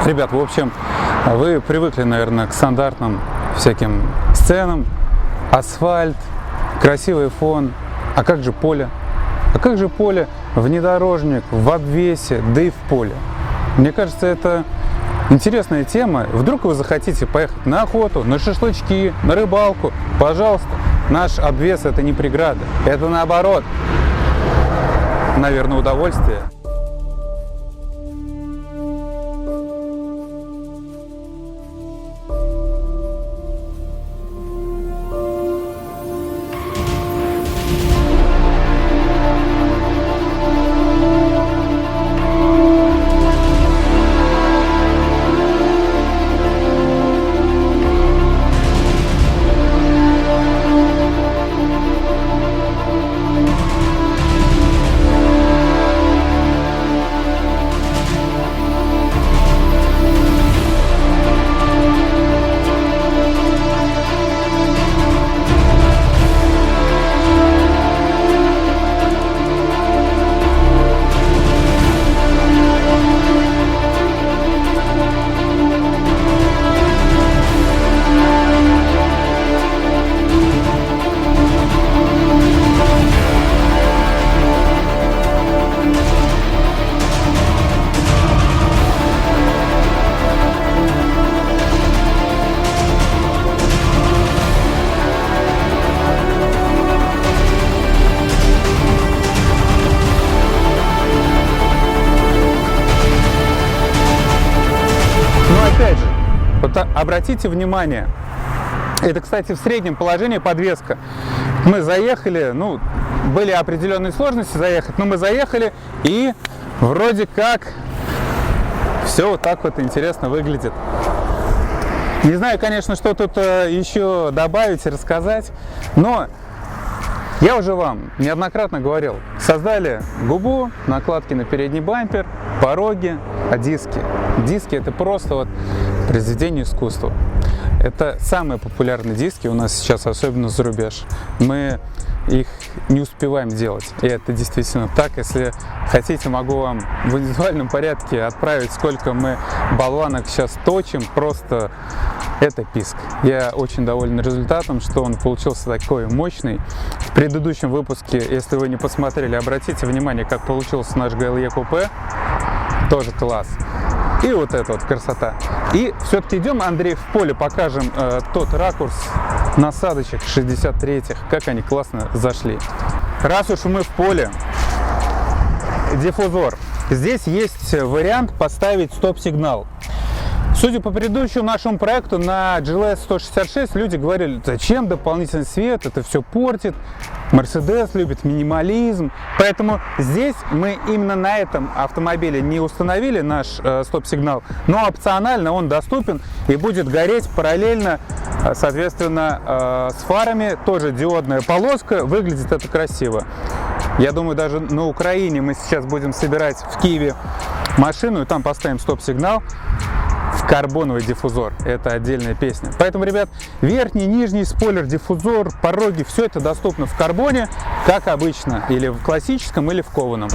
Ребят, в общем, вы привыкли, наверное, к стандартным всяким сценам. Асфальт, красивый фон. А как же поле? А как же поле? Внедорожник, в обвесе, да и в поле. Мне кажется, это интересная тема. Вдруг вы захотите поехать на охоту, на шашлычки, на рыбалку. Пожалуйста, наш обвес – это не преграда. Это наоборот, наверное, удовольствие. Опять же, вот обратите внимание, это, кстати, в среднем положении подвеска. Мы заехали, были определенные сложности заехать, но мы заехали, и вроде как все вот так вот интересно выглядит. Не знаю, конечно, что тут еще добавить и рассказать, но я уже вам неоднократно говорил, создали губу, накладки на передний бампер, пороги, диски. Диски – это просто вот произведение искусства. Это самые популярные диски у нас сейчас, особенно за рубеж. Мы их не успеваем делать. И это действительно так. Если хотите, могу вам в индивидуальном порядке отправить, сколько мы болванок сейчас точим. Просто это писк. Я очень доволен результатом, что он получился такой мощный. В предыдущем выпуске, если вы не посмотрели, обратите внимание, как получился наш GLE купе. Тоже класс. И вот эта вот красота. И все-таки идем, Андрей, в поле, покажем тот ракурс насадочек 63-х, как они классно зашли. Раз уж мы в поле, диффузор. Здесь есть вариант поставить стоп-сигнал. Судя по предыдущему нашему проекту на GLS 166, люди говорили, зачем дополнительный свет, это все портит. Mercedes любит минимализм. Поэтому здесь мы именно на этом автомобиле не установили наш стоп-сигнал, но опционально он доступен и будет гореть параллельно, соответственно, с фарами. Тоже диодная полоска, выглядит это красиво. Я думаю, даже на Украине мы сейчас будем собирать в Киеве машину и там поставим стоп-сигнал. Карбоновый диффузор – это отдельная песня. Поэтому, ребят, верхний, нижний спойлер, диффузор, пороги – все это доступно в карбоне, как обычно, или в классическом, или в кованом.